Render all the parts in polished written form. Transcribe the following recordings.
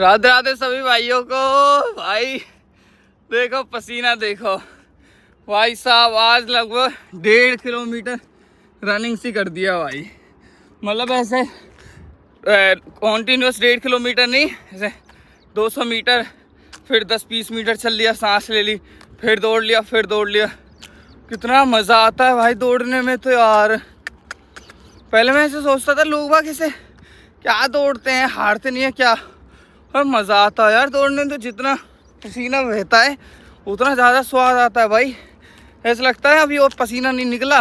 राधे राधे सभी भाइयों को। भाई देखो पसीना देखो भाई साहब, आज लगभग 1.5 किलोमीटर रनिंग सी कर दिया भाई। मतलब ऐसे कॉन्टीन्यूस 1.5 किलोमीटर नहीं, ऐसे 200 मीटर, फिर 10-20 मीटर चल लिया, सांस ले ली, फिर दौड़ लिया, फिर दौड़ लिया। कितना मज़ा आता है भाई दौड़ने में तो यार। पहले मैं ऐसे सोचता था लोग बाग ऐसे क्या दौड़ते हैं, हारते नहीं है क्या, और मज़ा आता है यार दौड़ने में। तो जितना पसीना बहता है उतना ज़्यादा स्वाद आता है भाई। ऐसा लगता है अभी और पसीना नहीं निकला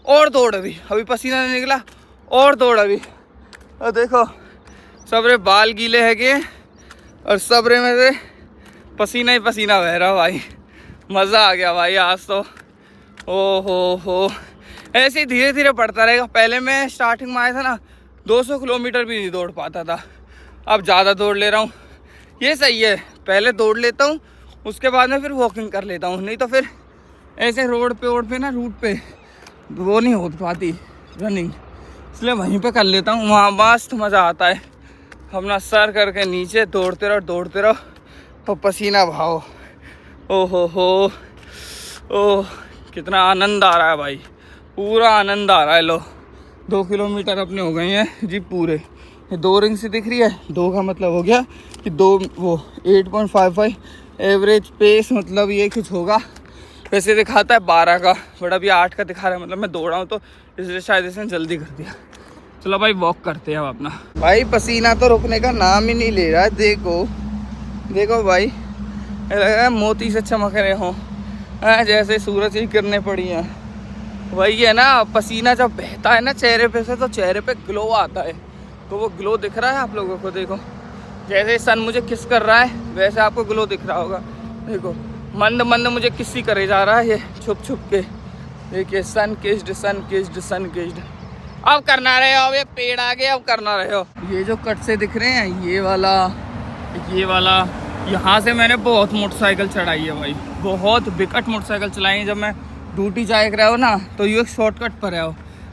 और दौड़, अभी पसीना नहीं निकला और दौड़ अभी। और देखो सबरे बाल गीले हैगे और सबरे में से पसीना ही पसीना बह रहा भाई। मज़ा आ गया भाई आज तो। ओ हो ऐसे ही धीरे धीरे बढ़ता रहेगा। पहले मैं स्टार्टिंग में आया था ना 200 किलोमीटर भी नहीं दौड़ पाता था, अब ज़्यादा दौड़ ले रहा हूँ। ये सही है, पहले दौड़ लेता हूँ उसके बाद में फिर वॉकिंग कर लेता हूँ, नहीं तो फिर ऐसे रोड पे ना रूट पे वो नहीं हो पाती रनिंग, इसलिए वहीं पे कर लेता हूँ। वहाँ मस्त मज़ा आता है, अपना सर करके नीचे दौड़ते रहो और पसीना बहाओ। ओ हो ओह कितना आनंद आ रहा है भाई, पूरा आनंद आ रहा है। लो 2 किलोमीटर अपने हो गए हैं जी पूरे। ये 2 रिंग से दिख रही है, 2 का मतलब हो गया कि 2 वो 8.55 एवरेज पेस, मतलब ये कुछ होगा। वैसे दिखाता है 12 का, बट अभी 8 का दिखा रहा है। मतलब मैं दौड़ा हूँ तो इसलिए शायद इसने जल्दी कर दिया। चलो भाई वॉक करते हैं अब अपना। भाई पसीना तो रुकने का नाम ही नहीं ले रहा है। देखो भाई, लग रहा है मोती से चमक रहे हों, जैसे सूरज की किरणें पड़ी हैं। वही है ना, पसीना जब बहता है ना चेहरे पे से तो चेहरे पे ग्लो आता है। तो वो ग्लो दिख रहा है आप लोगों को, देखो जैसे सन मुझे किस कर रहा है वैसे आपको ग्लो दिख रहा होगा। देखो मंद मंद मुझे किसी करे जा रहा है ये छुप के। देखिए सन किस्ड। अब करना रहे हो, अब ये पेड़ आ गए, अब करना रहे हो। ये जो कट से दिख रहे हैं ये वाला यहाँ से मैंने बहुत मोटरसाइकिल चढ़ाई है भाई, बहुत बिकट मोटरसाइकिल चलाई है। जब मैं ड्यूटी जाए रहा हो ना तो ये एक शॉर्टकट पर है,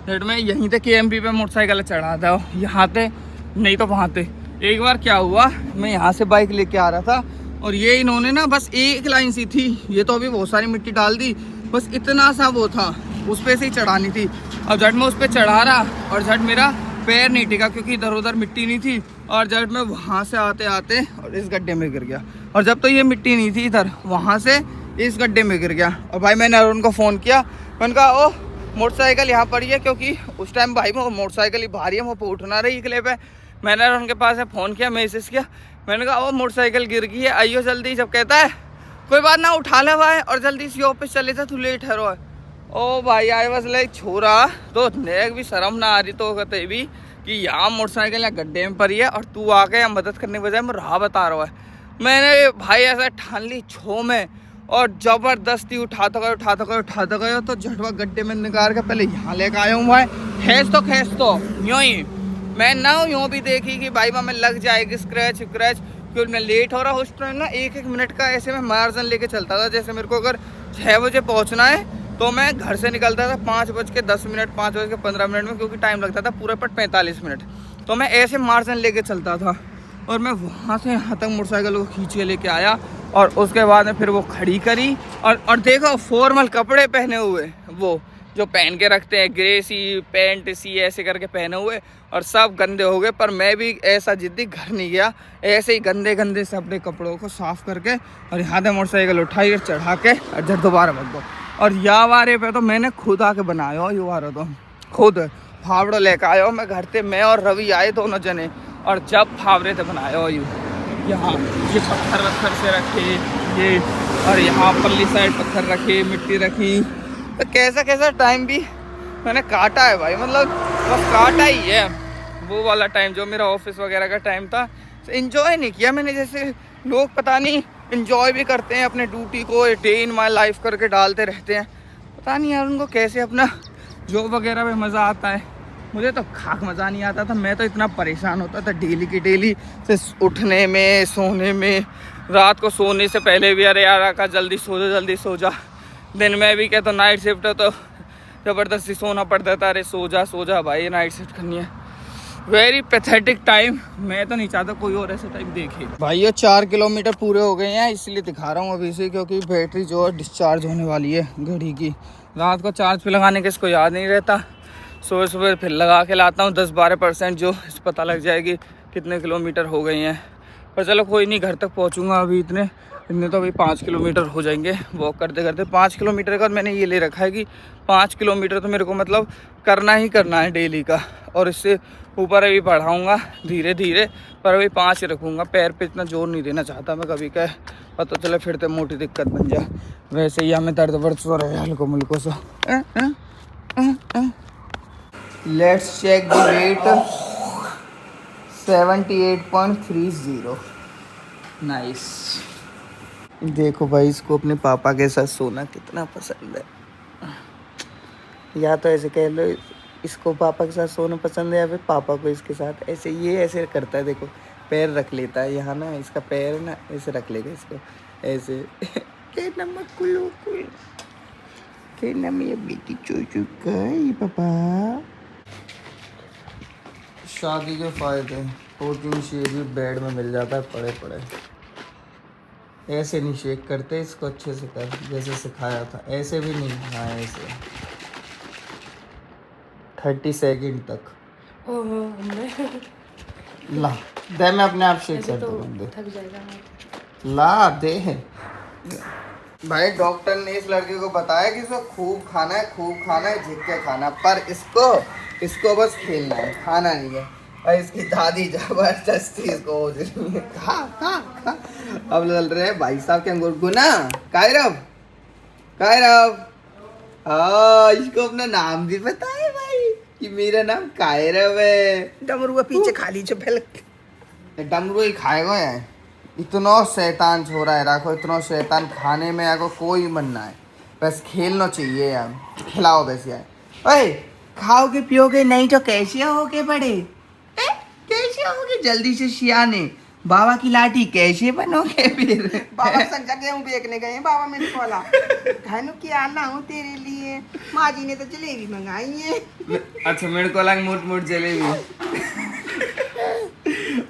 डेट में यहीं तक KMP पे मोटरसाइकिल चढ़ाता हो, यहाँ पे नहीं तो वहाँ पे। एक बार क्या हुआ, मैं यहाँ से बाइक लेके आ रहा था और ये इन्होंने ना बस एक लाइन सी थी, ये तो अभी बहुत सारी मिट्टी डाल दी, बस इतना सा वो था, उस पर से ही चढ़ानी थी। अब झट मैं उस पर चढ़ा रहा और झट मेरा पैर नहीं टिका क्योंकि इधर उधर मिट्टी नहीं थी, और जब मैं वहाँ से आते और इस गड्ढे में गिर गया। और जब तो ये मिट्टी नहीं थी इधर, वहाँ से इस गड्ढे में गिर गया। और भाई मैंने अरुण को फ़ोन किया, मैंने कहा ओ मोटरसाइकिल यहाँ पड़ी है, क्योंकि उस टाइम भाई वो मोटरसाइकिल ही भारी है, वो पे उठना रही इकले पे। मैंने अरुण के पास फ़ोन किया, मैसेज किया, मैंने कहा ओ मोटरसाइकिल गिर गई है, आइयो जल्दी। जब कहता है कोई बात ना उठा ले भाई और जल्दी से ऑफिस चले जा, तू लेट है। ओ भाई आई वाज लाइक छोरा तो नेक भी शर्म ना आ रही तो कहते भी कि यहाँ मोटरसाइकिल या गड्ढे में पड़ी है और तू आके यहाँ मदद करने के बजाय मैं राह बता रहा है। मैंने भाई ऐसा ठान ली छो में और ज़बरदस्ती उठाते गए तो झटवा गड्ढे में निकाल के पहले यहाँ लेकर आया हूँ भाई। खेस तो यूँ ही मैं ना यूँ भी देखी कि भाई मैं लग जाएगी स्क्रैच क्योंकि मैं लेट हो रहा हूँ। उस टाइम ना 1-1 मिनट का ऐसे मैं मार्जिन लेके चलता था। जैसे मेरे को अगर 6 बजे पहुँचना है तो मैं घर से निकलता था 5:10 मिनट 5:15 में, क्योंकि टाइम लगता था पूरे पर 45 मिनट। तो मैं ऐसे मार्जिन लेके चलता था और मैं वहाँ से यहाँ तक मोटरसाइकिल को खींच के लेके आया और उसके बाद में फिर वो खड़ी करी। और देखो फॉर्मल कपड़े पहने हुए, वो जो पहन के रखते हैं ग्रे सी पैंट सी ऐसे करके पहने हुए, और सब गंदे हो गए। पर मैं भी ऐसा जिद्दी घर नहीं गया, ऐसे ही गंदे से अपने कपड़ों को साफ़ करके और यहाँ से मोटरसाइकिल उठाई और चढ़ा के और जब दोबारा बच दो। और यावारे पे तो मैंने खुद आके बनाया हो, युवारा तो खुद फावड़ो लेकर आया हो मैं घर से। मैं और रवि आए दोनों जने और जब फावरे थे बनाया हो यहाँ ये पत्थर से रखे ये, और यहाँ पल्ली साइड पत्थर रखे, मिट्टी रखी। तो कैसा टाइम भी मैंने काटा है भाई, मतलब बस काटा ही है। वो वाला टाइम जो मेरा ऑफिस वगैरह का टाइम था इन्जॉय नहीं किया मैंने। जैसे लोग पता नहीं इन्जॉय भी करते हैं अपने ड्यूटी को, डे इन माई लाइफ करके डालते रहते हैं। पता नहीं यार उनको कैसे अपना जॉब वगैरह में मज़ा आता है। मुझे तो खाक मज़ा नहीं आता था। मैं तो इतना परेशान होता था डेली से उठने में, सोने में। रात को सोने से पहले भी अरे यार आका जल्दी सो जा। दिन में भी क्या तो नाइट शिफ्ट हो तो ज़बरदस्ती सोना पड़ता था, अरे सो जा भाई नाइट शिफ्ट करनी है। Very pathetic time. मैं तो नहीं चाहता कोई और ऐसा टाइम देखे। भाई ये 4 किलोमीटर पूरे हो गए हैं, इसलिए दिखा रहा हूँ अभी से, क्योंकि बैटरी जो है डिस्चार्ज होने वाली है घड़ी की। रात को चार्ज पे लगाने के इसको याद नहीं रहता, सुबह सुबह फिर लगा के लाता हूँ। 10-12% जो इस पता लग जाएगी कितने किलोमीटर हो गई हैं। पर चलो कोई नहीं, घर तक पहुँचूँगा। अभी इतने तो अभी 5 किलोमीटर हो जाएंगे वॉक करते करते। 5 किलोमीटर का मैंने ये ले रखा है कि 5 किलोमीटर तो मेरे को मतलब करना ही करना है डेली का, और इससे ऊपर अभी बढ़ाऊँगा धीरे धीरे, पर अभी 5 ही रखूँगा। पैर पे इतना जोर नहीं देना चाहता मैं, कभी क्या पता चले फिर तो मोटी दिक्कत बन जाए। वैसे ही हमें दर्द वर्द सो रहे हल्को मुल्को सा। Let's check the weight, 78.30। Nice. देखो भाई, इसको अपने पापा के साथ सोना कितना पसंद है। या तो ऐसे कह लो, इसको पापा के साथ सोना पसंद है, या फिर पापा को इसके साथ। ऐसे ये ऐसे करता है, देखो पैर रख लेता है यहाँ ना, इसका पैर ना ऐसे रख लेगा इसको ऐसे। के नमक कुलो कुल के नम ये बेटी चोचू का ये पापा। शादी के फायदे, प्रोटीन शेक भी बेड में मिल जाता है पड़े पड़े। ऐसे नहीं शेक करते, इसको अच्छे से कर जैसे सिखाया था, ऐसे भी नहीं। हाँ ऐसे 30 सेकंड तक। ला दे, मैं अपने आप शेक कर दूँ। ला दे भाई। डॉक्टर ने इस लड़के को बताया कि इसको खूब खाना है, झिक के खाना, पर इसको बस खेलना है, खाना नहीं है। और इसकी दादी जबरदस्ती इसको खा। अब लड़ रहे हैं भाई साहब के अंगूर। गुना कायरव इसको अपना नाम भी पता है भाई कि मेरा नाम कायरव है। डमरुआ पीछे खा लीजिए फैलक। डमरू ही खाएगा यार। इतना शैतान छोरा है, रखो इतना शैतान। खाने में आको कोई मन ना है, बस खेलना चाहिए यार। खिलाओ बस यार। ओए खाओगे पियोगे नहीं तो कैसे होगे बड़े? कैसे होगे जल्दी से सियाने? बाबा की लाठी कैसे बनोगे फिर? बाबा संग गेहूं बेचने गए बाबा, मेरे कोला धनु की आना हूँ तेरे लिए। माँ जी ने तो जलेबी मंगाई है। अच्छा मेरे को लगा मोट जलेबी।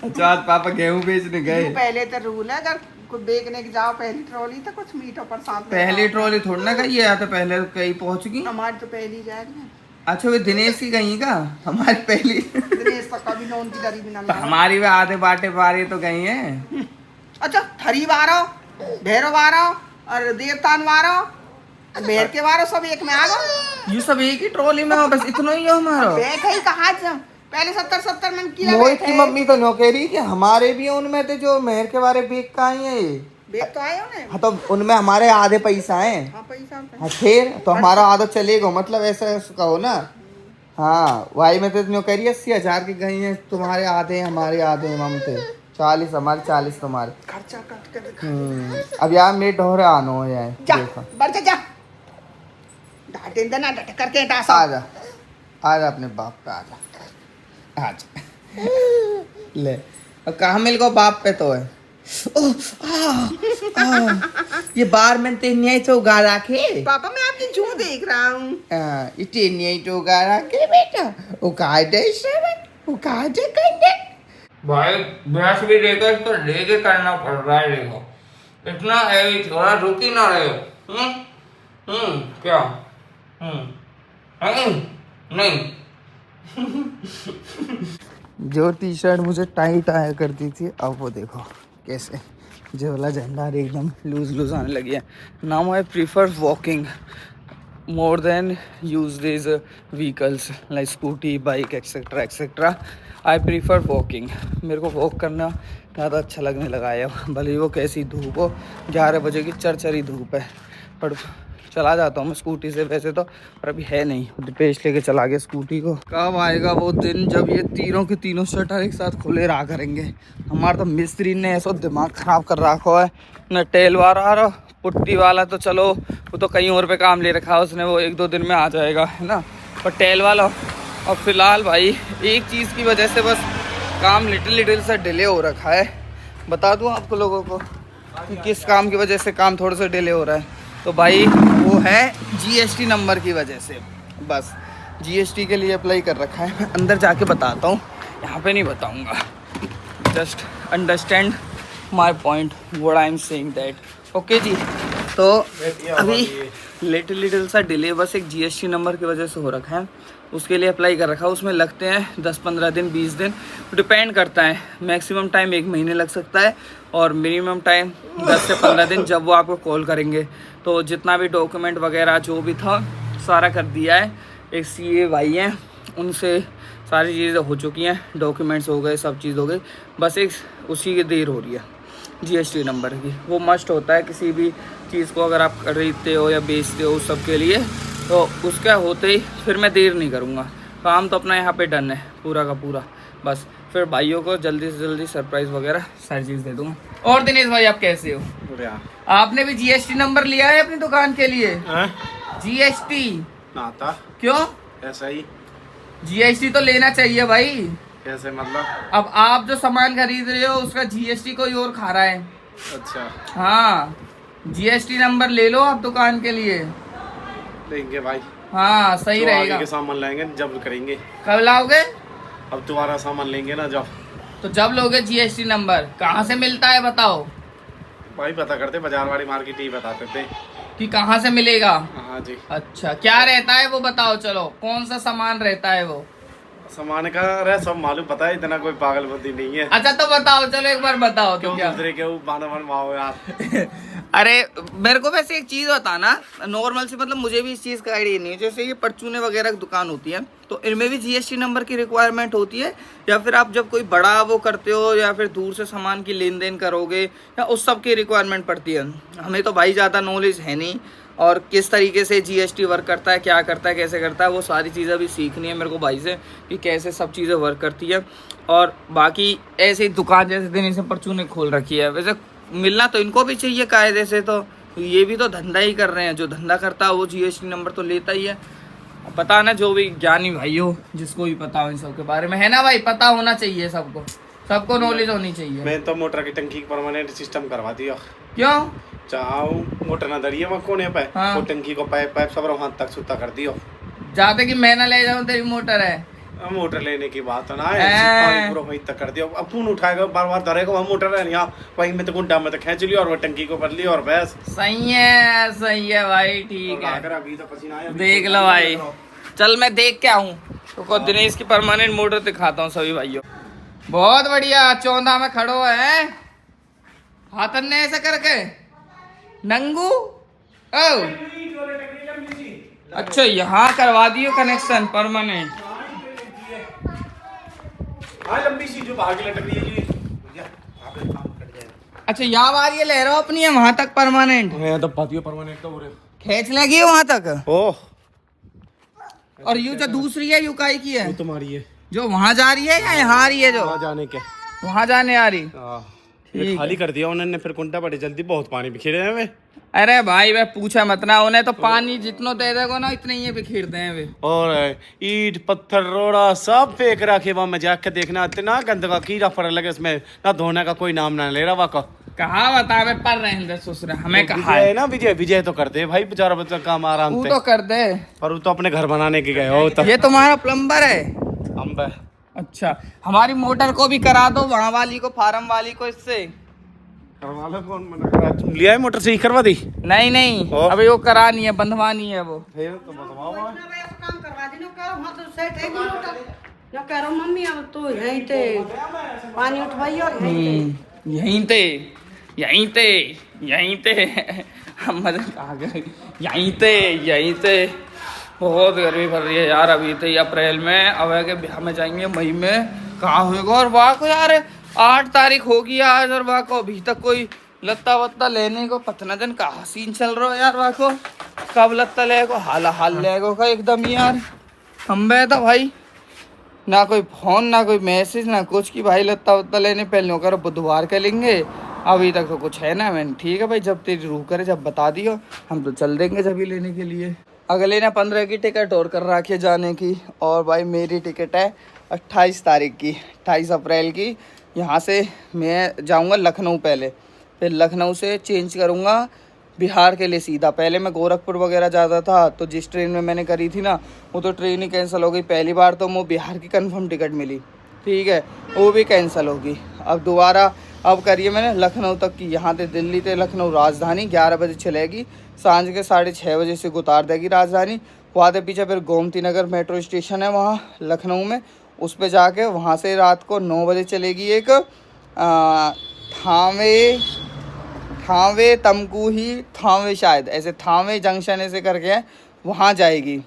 अच्छा आज पापा गेहूं बेचने गए। पहले तो रूल है, अगर कुछ बेचने की जाओ पहली ट्रॉली तो कुछ मीठा प्रसाद। पहली ट्रॉली थोड़ी ना गई है, तो पहले कहीं पहुंच गई। हमारी तो पहली जा रही है। अच्छा वे दिनेश की गई का? हमारी पहली दिनेश तो कभी ना उनकी डरी बिना। हमारी भी आधे बाटे बारी तो गई है। अच्छा थरी वारो, भैरव वारो और देवतान वारो, भेड़ के वारो सब एक में आ गए। ये सब एक ही ट्रॉली में हो, बस इतना ही हो हमारा। बैग है कहाँ पहले 70 मन की मोहित की मम्मी तो नो कह रही कि हमारे भी उनमें थे जो मेहर के बारे बेग का आई है। ये बेग तो आए उन्हें। हाँ तो उनमें हमारे आधे पैसा है। हाँ पैसा। हाँ फिर तो हमारा आधा चलेगा, मतलब ऐसा कहो ना। हाँ वाई में तो नो कह रही 80,000 की गई है, तुम्हारे आधे हमारे आधे हम थे। 40 हमारे 40 तुम्हारे। खर्चा कट कर। अब यार मेरे ढोरे आनो है यार। देखो बढ़ जा डांटे देना डट करके डासा। आजा अपने बाप पे आजा। ले अब कहाँ मिल गो बाप पे तो है। ये बार में तेनिया तो उगा रखे। पापा मैं आपकी जू देख रहा हूँ। ये तेनिया तो उगा रखे बेटा। उगा दे कंडे। भाई भैंस भी लेकर तो लेके करना पड़ रहा है। देखो इतना है, थोड़ा रुकी ना रहे। क्या नहीं जो टी शर्ट मुझे टाइट आया करती थी, अब वो देखो कैसे जो वाला झंडा एकदम लूज आने लगी है। Now I prefer walking more than use this vehicles like scooty, bike etcetera. I prefer walking. मेरे को वॉक करना ज़्यादा अच्छा लगने लगा है। भले ही वो कैसी धूप हो, 11 बजे की चरचरी धूप है, पर चला जाता हूँ मैं स्कूटी से वैसे तो, पर अभी है नहीं। पेश लेके चला गया स्कूटी को। कब आएगा वो दिन जब ये तीनों के तीनों शटर एक साथ खुले रहा करेंगे। हमारा तो मिस्त्री ने ऐसा दिमाग ख़राब कर रखा है। न टेल वाला पुट्टी वाला तो चलो वो तो कहीं और पे काम ले रखा है उसने, वो 1-2 दिन में आ जाएगा है ना। पर टेल वाला और फिलहाल भाई एक चीज़ की वजह से बस काम लिटिल सा डिले हो रखा है। बता दूँ आपको लोगों को कि किस काम की वजह से काम थोड़ा सा डिले हो रहा है। तो भाई वो है GST नंबर की वजह से। बस GST के लिए अप्लाई कर रखा है। मैं अंदर जाके बताता हूँ। यहाँ पे नहीं बताऊँगा। Just understand my point what I am saying that. Okay ji, तो अभी लिटिल सा डिले बस एक GST नंबर की वजह से हो रखा है, उसके लिए अप्लाई कर रखा है। उसमें लगते हैं 10-15 दिन 20 दिन, डिपेंड करता है। मैक्सिमम टाइम 1 महीने लग सकता है और मिनिमम टाइम 10 से 15 दिन, जब वो आपको कॉल करेंगे। तो जितना भी डॉक्यूमेंट वगैरह जो भी था सारा कर दिया है। एक CA भाई हैं, उनसे सारी चीज़ें हो चुकी हैं, डॉक्यूमेंट्स हो गए, सब चीज़ हो गई। बस एक उसी की देर हो रही है GST नंबर की। वो मस्ट होता है किसी भी चीज़ को अगर आप खरीदते हो या बेचते हो उस सब के लिए। तो उसका होते ही फिर मैं देर नहीं करूँगा। काम तो अपना यहाँ पे डन है पूरा का पूरा। बस फिर भाइयों को जल्दी से जल्दी सरप्राइज़ वगैरह सारी चीज़ दे दूँगा। और दिनेश भाई आप कैसे हो? आपने भी GST नंबर लिया है अपनी दुकान के लिए? GST ना था, क्यों? ऐसा ही। GST तो लेना चाहिए भाई। कैसे मतलब? अब आप जो सामान खरीद रहे हो उसका GST कोई और खा रहा है। अच्छा, हाँ, GST नंबर ले लो आप दुकान के लिए। लेंगे भाई। हाँ सही तो रहेगा। आगे के सामान लाएंगे जब करेंगे। कब लाओगे? अब दोबारा सामान लेंगे ना जब। तो जब लोगे GST नंबर कहाँ से मिलता है बताओ? भाई पता करते, बाजार वाली मार्केट ही बताते थे कि कहाँ से मिलेगा। हाँ जी। अच्छा, क्या रहता है वो बताओ। चलो कौन सा सामान रहता है वो? सामान का रहे सब मालूम, पता है, इतना कोई पागल बुद्धि नहीं है। अच्छा तो बताओ, चलो एक बार बताओ। क्यों तो क्या दूसरे के बाना बनवाओ यार। अरे मेरे को वैसे एक चीज़ बताना नॉर्मल से, मतलब मुझे भी इस चीज़ का आइडिया नहीं है। जैसे ये परचूने वगैरह की दुकान होती है तो इनमें भी GST नंबर की रिक्वायरमेंट होती है, या फिर आप जब कोई बड़ा वो करते हो या फिर दूर से सामान की लेन देन करोगे या उस सब की रिक्वायरमेंट पड़ती है? हमें तो भाई ज़्यादा नॉलेज है नहीं, और किस तरीके से GST वर्क करता है, क्या करता है, कैसे करता है, वो सारी चीज़ें अभी सीखनी है मेरे को भाई से कि कैसे सब चीज़ें वर्क करती है। और बाकी ऐसे ही दुकान जैसे दिन से परचूने खोल रखी है, वैसे मिलना तो इनको भी चाहिए कायदे से। तो ये भी तो धंधा ही कर रहे हैं, जो धंधा करता है वो GST नंबर तो लेता ही है। पता ना, जो भी ज्ञानी भाई हो, जिसको भी पता हो इन सब के बारे में, है ना भाई? पता होना चाहिए सबको, सबको नॉलेज होनी चाहिए। मैं तो मोटर की टंकी की परमानेंट सिस्टम करवा दिया। क्यों? चाहूँ मोटर ना दरिए वहाँ कोने पे, हाँ। वो टंकी को पाइप पाइप सब वहाँ तक सुता कर दियो। जाते कि मैं ना ले जाऊँ, तेरी मोटर है। मोटर लेने की बात ना है, पानी पूरा वहीं तक कर दिया। अब कौन उठाएगा, बार बार धरेगा वहाँ मोटर है यहाँ, वहीं में तो गुंडा में तो खींच लिया और वो टंकी को भर लिया और बस। सही है भाई, ठीक है। अभी तो पसीना आया, देख लो भाई, चल मैं देख के आऊँ तो दिनेश की परमानेंट मोटर दिखाता हूँ सभी भाइयों। बहुत बढ़िया, चौंधा में खड़ो है, हाथन ने ऐसे करके नंगू। ओ अच्छा, यहाँ करवा दियो कनेक्शन परमानेंट। हाँ लंबी सी जो भाग लटक रही है जी। अच्छा, यहाँ आ रही है लहरों अपनी है वहां तक परमानेंट। मैं तो पातियो परमानेंट का बोले खींच लेगी वहां तक। ओह, और यू जो दूसरी है यू काई की है? वो तुम्हारी है जो वहां जा रही है या यहाँ आ रही है? जो वहाँ जाने के, वहां जाने आ रही। ये खाली कर दिया उन्होंने, फिर कुंडा बड़े जल्दी बहुत पानी बिखेरे हैं वे। अरे भाई वे पूछा मत ना, उन्हें तो पानी जितना दे देगा ना इतने ही बिखेरते हैं वे। और ईट पत्थर रोड़ा सब फेंक रखे वहाँ में जाके देखना, इतना गंदगा कीड़ा पड़ लगे इसमें, ना धोने का कोई नाम ना ले रहा वहाँ का। कहा बता वे पर रहे ससुर हमें कहा है ना, विजय तो कर दे भाई, बेचारा बच्चा काम आराम तू से तो कर दे। पर वो तो अपने घर बनाने के गए हो। तो ये तुम्हारा प्लम्बर है? अम्बे, अच्छा, हमारी मोटर को भी करा दो, वहाँ वाली को, फार्म वाली को इससे करवा लो। कौन मना करा? लिया है मोटर सही करवा दी? नहीं अभी वो करानी है, बंधवानी है वो। फिर तो बताओ काम करवा दी, हाँ तो सेट है मोटर। जो कह रहा हूँ मम्मी, अब तो यहीं ते पानी उठवाइए और यहीं ते हम मजा आ गए। यहीं ते बहुत गर्मी पड़ रही है यार। अभी तो ये अप्रैल में, अब के ब्याह में जाएंगे मई में, कहाँ होगा। और वहाँ को यार 8 तारीख होगी आज, और वहाँ को अभी तक कोई लत्ता वत्ता लेने को पता न जन कहाँ सीन चल रहा है यार। वहाँ को कब लत्ता लेगो, हाल लेगो का एकदम यार। हम तो भाई ना कोई फोन ना कोई मैसेज ना कुछ कि भाई लत्ता वत्ता लेने पहले करो बुधवार के लेंगे। अभी तक तो कुछ है ना। मैंने ठीक है भाई, जब तेरी रूह करे जब बता दियो, हम तो चल देंगे जब ही लेने के लिए। अगले ना 15 की टिकट और कर रखी है जाने की, और भाई मेरी टिकट है 28 तारीख की, 28 अप्रैल की। यहाँ से मैं जाऊँगा लखनऊ पहले, फिर लखनऊ से चेंज करूँगा बिहार के लिए सीधा। पहले मैं गोरखपुर वगैरह जाता था, तो जिस ट्रेन में मैंने करी थी ना वो तो ट्रेन ही कैंसिल हो गई। पहली बार तो वो बिहार की कंफर्म टिकट मिली, ठीक है, वो भी कैंसिल होगी। अब दोबारा अब करिए मैंने लखनऊ तक की, यहाँ से दिल्ली से लखनऊ राजधानी 11 बजे चलेगी, सांझ के 6:30 बजे से उतार देगी राजधानी। वहाँ से पीछे फिर गोमती नगर मेट्रो स्टेशन है वहाँ लखनऊ में, उस पर जाके वहाँ से रात को 9 बजे चलेगी एक थावे तमकुही थावे, शायद ऐसे थावे जंक्शन ऐसे करके है, वहाँ जाएगी।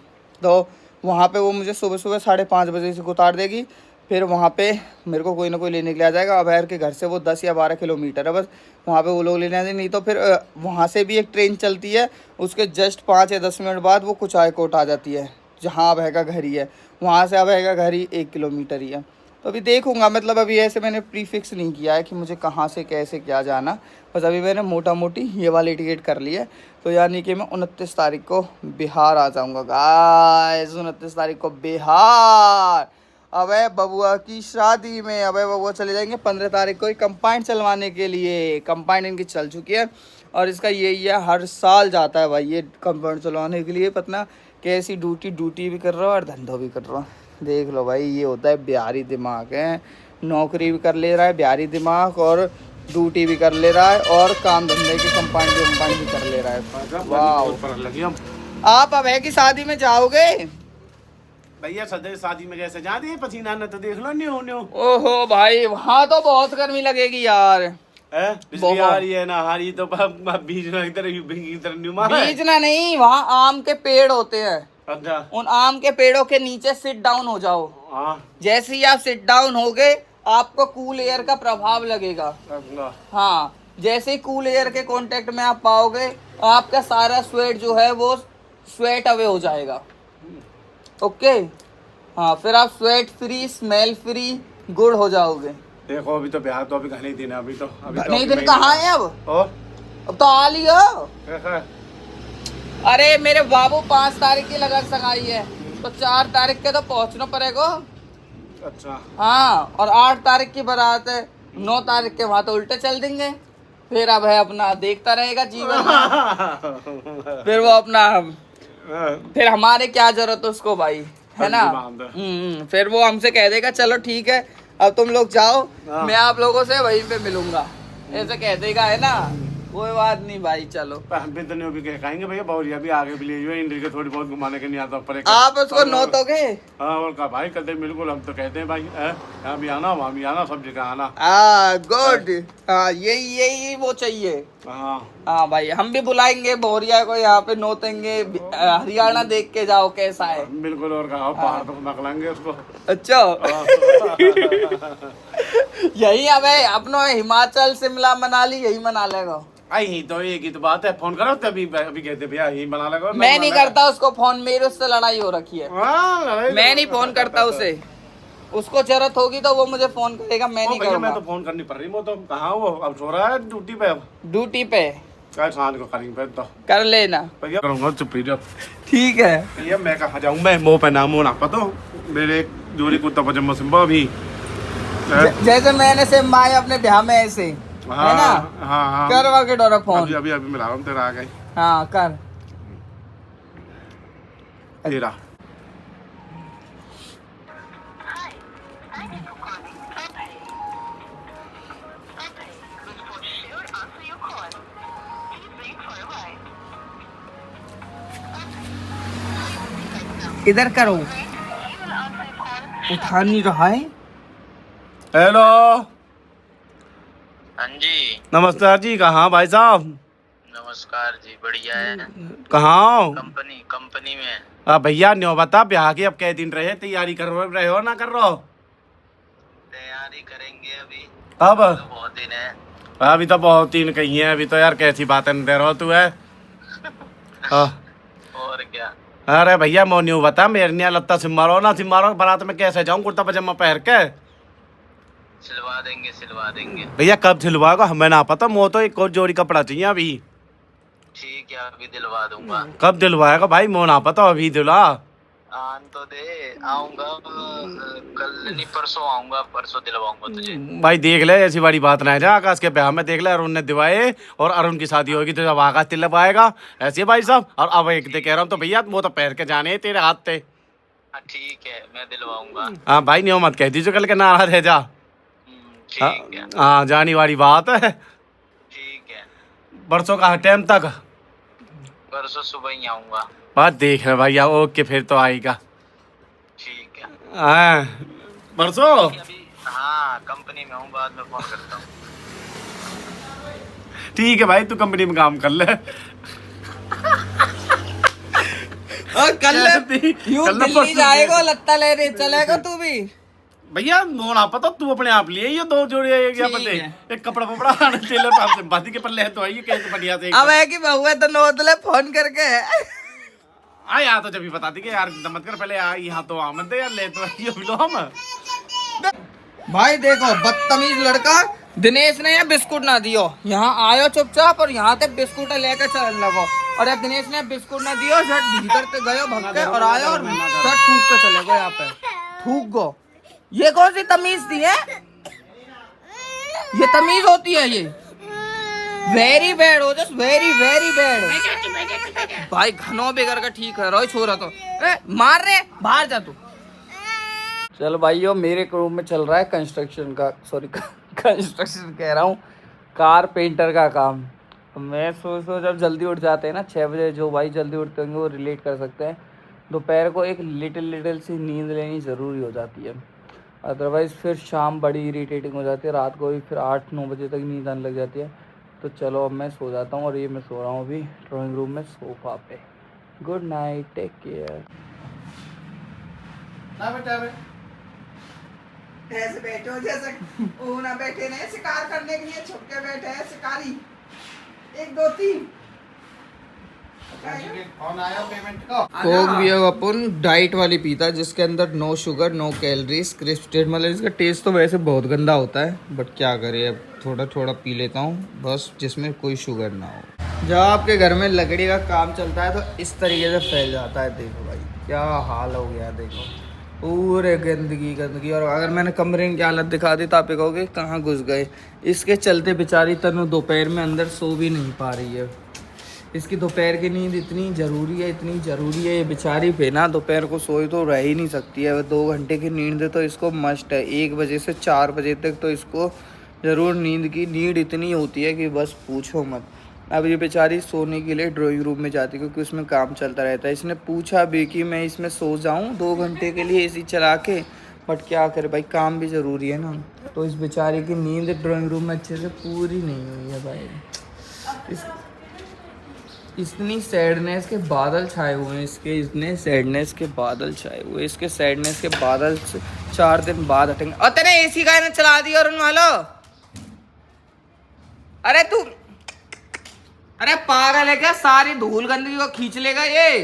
तो वहाँ पे वो मुझे सुबह सुबह 5:30 बजे से उतार देगी। फिर वहाँ पे मेरे को कोई ना कोई लेने के लिए आ जाएगा। अबैर के घर से वो 10 या 12 किलोमीटर है बस, वहाँ पे वो लोग लेने आते। नहीं तो फिर वहाँ से भी एक ट्रेन चलती है, उसके जस्ट 5 या 10 मिनट बाद वो कुचायकोट आ जाती है, जहाँ अभय का घर ही है। वहाँ से अभय का घर ही 1 किलोमीटर ही है। तो अभी देखूँगा, मतलब अभी ऐसे मैंने प्रीफिक्स नहीं किया है कि मुझे कहाँ से कैसे क्या जाना, बस अभी मैंने मोटा मोटी ये वाली टिकट कर ली है। तो यानी कि मैं 29 तारीख को बिहार आ जाऊँगा गाइस, 29 तारीख को बिहार अबे बबुआ की शादी में। अबे बबुआ चले जाएंगे 15 तारीख को ही कंपाइन चलवाने के लिए। कंपाइन इनकी चल चुकी है और इसका यही है, हर साल जाता है भाई ये कंपाइन चलवाने के लिए। पता कैसी ड्यूटी भी कर रहा है और धंधा भी कर रहा है। देख लो भाई, ये होता है बिहारी दिमाग है। नौकरी भी कर ले रहा है बिहारी दिमाग, और ड्यूटी भी कर ले रहा है, और काम धंधे की कंपाइन भी कर ले रहा है। वाह, आप अबे की शादी में जाओगे? भैया सदे शादी में कैसे जा दिए, पसीना न तो देख लो न्यू न्यू। ओहो भाई, वहाँ तो बहुत गर्मी लगेगी यार। बिजली आ रही है ना, हारी तो बीजना बीजना नहीं, वहाँ आम के पेड़ होते हैं। अच्छा, उन आम के पेड़ों के नीचे सिट डाउन हो जाओ। जैसे ही आप सिट डाउन होगे, आपको कूल एयर का प्रभाव लगेगा। हाँ, जैसे ही कूल एयर के कांटेक्ट में आप पाओगे, आपका सारा स्वेट जो है वो स्वेट अवे हो जाएगा। ओके, हाँ, फिर आप sweat free, smell free, good हो जाओगे। देखो अभी तो ब्याह तो अभी घने दिन है, अभी तो नहीं दिन कहाँ है अब तो आ लियो। अरे मेरे बाबू 5 तारीख की लगन सगाई है, तो 4 तारीख के तो पहुँचना पड़ेगा। अच्छा, हाँ, और 8 तारीख की बारात है, 9 तारीख के वहाँ तो उल्टे चल देंगे। फिर अब है अपना देखता रहेगा जीवन में। फिर वो अपना, फिर हमारे क्या जरूरत है उसको भाई, है ना। फिर वो हमसे कह देगा चलो ठीक है अब तुम लोग जाओ, मैं आप लोगों से वहीं पे मिलूंगा, ऐसे कह देगा, है ना। कोई बात नहीं भाई, चलो। हम भी तो नहीं भी कहेंगे भैया, बहुरिया भी आगे भी ले जाओ, इंडिया के थोड़ी बहुत घुमाने के नहीं आता पर। आप उसको नोतोगे? हाँ, और कहा भाई कहते बिल्कुल, हम तो कहते हैं भाई यहाँ भी आना वहाँ भी आना, सब जगह आना। गुड, हाँ, यही वो चाहिए। हाँ भाई, हम भी बुलाएंगे बहुरिया को, यहाँ पे नोतेंगे, हरियाणा देख के जाओ कैसा है। बिल्कुल, और कहा पहाड़ तो नकलाएंगे उसको। अच्छा। यही अब अपना हिमाचल शिमला मनाली यही मना लेगा। आई तो एक ही तो बात है, फोन करो तभी अभी कहते भैया यही बना लगा। मैं नहीं करता उसको फोन, मेरे उससे लड़ाई हो रखी है। मैं नहीं फोन करता उसे, उसको जरूरत होगी तो वो मुझे फोन करेगा, मैं नहीं करूँगा। मैं तो फोन करनी पड़ रही, वो तो कहाँ, वो अब सो रहा है ड्यूटी पे। ड्यूटी पे क्या शाम को करेंगे तो कर लेना भैया, करूँगा चुप्पी जब। ठीक है भैया, मैं कहाँ जाऊँ, मैं मुँह पे नाम ना पता मेरे जोड़ी कुत्ता पजामा सिम्बा भी जैसे मैंने सिम्बाई अपने ब्याह में ऐसे, है ना। हाँ, करवा के डोरा फोन। अभी मिला रहा हूँ तेरा, आ गई। हाँ कर तेरा। इधर करो, उठा नहीं रहा है। हेलो, हाँ जी, नमस्कार जी, कहाँ भाई साहब? नमस्कार जी, बढ़िया है। कहाँ? कंपनी में। भैया न्यो बता, ब्याह के अब कै दिन रहे, तैयारी कर रहे हो ना कर रहे हो? तैयारी करेंगे अभी, अब तो बहुत दिन है। अभी तो बहुत दिन कही है, अभी तो यार कैसी बातें दे रहा तू है। और क्या? अरे भैया मोन्यू बता, मेरे निया लत्ता सिमारो ना सिमारो, बारात में कैसे जाऊं कुर्ता पजामा पहन के? सिलवा देंगे भैया, कब सिलवाएगा हमें ना पता, मुझे तो एक और जोड़ी कपड़ा चाहिए अभी। ठीक है, अभी दिलवा दूंगा। कब दिलवाएगा भाई, मुझे ना पता, अभी दिला। आन तो दे, आऊंगा कल नहीं परसों आऊंगा, परसों दिलवाऊंगा तुझे। भाई देख ले, ऐसी बड़ी बात ना है, जा आकाश के ब्याह में देख ले, अरुण ने दिवाए और अरुण की शादी होगी तो जब आकाश दिलवाएगा, ऐसे भाई साहब। और अब एक कह रहा हूँ तो भैया, वो तो पैर के जाने तेरे हाथ पे। हाँ ठीक है, मैं दिलवाऊंगा। हाँ भाई नहीं मत कह दीजिए कल के ना रह जा। ठीक है। हाँ जानी वाली बात है। ठीक है, परसों का टाइम तक परसों सुबह ही आऊंगा। बात देख रहे भैया। ओके फिर तो आएगा। ठीक है। हाँ परसों। अभी हाँ कंपनी में हूँ, बाद में फोन करता हूँ। ठीक है भाई तू कंपनी में काम कर ले। और कल यूं कल ना दिल्ली परसों जाएगा, लत्ता लेने चलेगा तू भी। भैया नोना पता तू अपने आप लिए ये दो जोड़े क्या ठीक पते है। एक कपड़ा पपड़ा आने टेलर पास से बादी के पल्ले है तो आइए कैसे बढ़िया से अब है कि बहू है तो नोदले फोन करके। हाँ यार तो जब भी बता दी कि यार मत कर पहले यार यहाँ तो आमद दे यार ले तो ये मिलो हम। भाई देखो बदतमीज लड़का, दिनेश ने ये बिस्कुट ना दियो, यहाँ आयो चुपचाप और यहाँ तक बिस्कुट लेकर चल लगो। और जब दिनेश ने बिस्कुट ना दियो झट भीतर से गयो भग के और आयो और झट थूक के चले गो। यहाँ पे थूक गो। ये कौन सी तमीज थी है? ये तमीज होती है ये? वेरी बैड हो, जस्ट वेरी वेरी बैड। भाई घनो बेगर का ठीक है, रोई छोरा तो मार रहे बाहर जा तू। चलो भाइयों मेरे रूम में चल रहा है कंस्ट्रक्शन का, सॉरी कंस्ट्रक्शन कह रहा हूँ, कारपेंटर का काम। मैं सोचो जब जल्दी उठ जाते हैं ना 6 बजे, जो भाई जल्दी उठते होंगे वो रिलेट कर सकते हैं, दोपहर को एक लिटिल सी नींद लेनी ज़रूरी हो जाती है। अदरवाइज़ फिर शाम बड़ी इरीटेटिंग हो जाती है, रात को भी फिर 8-9 बजे तक नींद आने लग जाती है। तो चलो अब मैं सो जाता हूँ और ये मैं सो रहा हूँ अभी ड्राइंग रूम में सोफा पे। Good night, take care. ऐसे बैठे हो जैसे वो ना बैठे नहीं, शिकार करने के लिए छुप के बैठे हैं शिकारी। 1 2 3 कोक भी है अपन डाइट वाली पीता जिसके अंदर नो शुगर नो कैलोरीज क्रिस्टेड, मतलब इसका टेस्ट तो वैसे बहुत गंदा होता है बट क्या करें अब थोड़ा थोड़ा पी लेता हूँ बस, जिसमें कोई शुगर ना हो। जब आपके घर में लकड़ी का काम चलता है तो इस तरीके से फैल जाता है। देखो भाई क्या हाल हो गया, देखो पूरे गंदगी। और अगर मैंने कमरे की हालत दिखा दी तो आप कहोगे कहाँ घुस गए। इसके चलते बेचारी तनु दोपहर में अंदर सो भी नहीं पा रही है। इसकी दोपहर की नींद इतनी ज़रूरी है, ये बेचारी पे ना दोपहर को सोई तो रह ही नहीं सकती है। 2 घंटे की नींद तो इसको मस्ट है, 1 बजे से 4 बजे तक तो इसको ज़रूर नीड इतनी होती है कि बस पूछो मत। अब ये बेचारी सोने के लिए ड्राइंग रूम में जाती है क्योंकि उसमें काम चलता रहता है। इसने पूछा भी कि मैं इसमें सो जाऊं 2 घंटे के लिए एसी चला के, बट क्या करे भाई काम भी ज़रूरी है ना। तो इस बेचारी की नींद ड्राइंग रूम में अच्छे से पूरी नहीं हुई है भाई। इतनी सैडनेस के बादल छाए हुए हैं इसके सैडनेस के बादल 4 दिन बाद हटेंगे। और तेरे एसी का ना चला दिया और वालो, अरे पागल है क्या? सारी धूल गंदगी को खींच लेगा ये।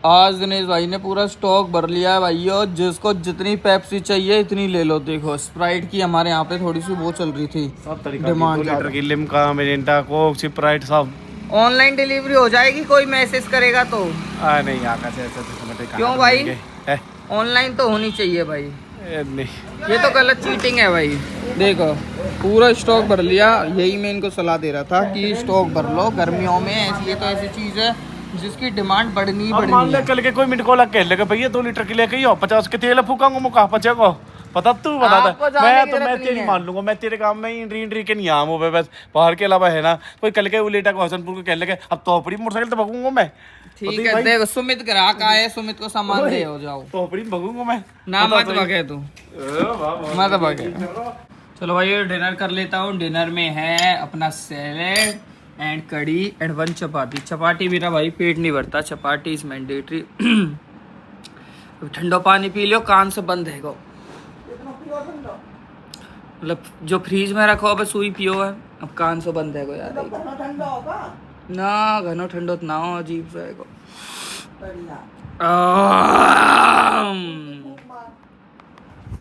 आज दिनेश भाई ने पूरा स्टॉक भर लिया है भाइयों, जिसको जितनी पेप्सी चाहिए इतनी ले लो। देखो स्प्राइट की हमारे यहाँ पे थोड़ी सी वो चल रही थी सब तरीका डिमांड, 2 लीटर की लिम्का मिरिंडा कोक स्प्राइट सब। ऑनलाइन डिलीवरी हो जाएगी कोई मैसेज करेगा तो? नहीं आका से ऐसा तो क्यों भाई? ऑनलाइन तो होनी चाहिए भाई, नहीं ये तो गलत चीटिंग है भाई। देखो पूरा स्टॉक भर लिया, यही मैं इनको सलाह दे रहा था कि स्टॉक भर लो गर्मियों में। ऐसी ये तो ऐसी चीज़ है जिसकी डिमांड बढ़नी मान ले है। कल के कोई मिनट को लग कह लेगा भैया 2 लीटर के लेके ही हो 50 के तेल फूकांगा मुका 50 को पता तू बता आपको जाने मैं की तो जरूरत मैं नहीं तेरी है। मान लूंगा, मैं तेरे काम में इंड्री के नहीं आम हो बस। बाहर के अलावा है ना कोई कल के उलेटा को हसनपुर को कह लेगा अब तो अपनी मोटरसाइकिल तो भगूंगा मैं। ठीक है देखो सुमित ग्राहक आए, सुमित को सामान दे हो जाओ तो अपनी भगूंगा मैं ना, बता मत तो ही। भगे तू, मत भगे। चलो भाई डिनर कर लेता हूँ। डिनर में है अपना सैलेड एंड कड़ी एंड 1 चपाती बिना भाई पेट नहीं भरता, चपाती इज मैंडेटरी। ठंडा पानी पी लो, कान से बंद है गो, मतलब जो फ्रीज में रखो बस वही पियो है, अब कान से बंद है गो यार। ना घनो ठंडो ना हो, अजीब सा है गो।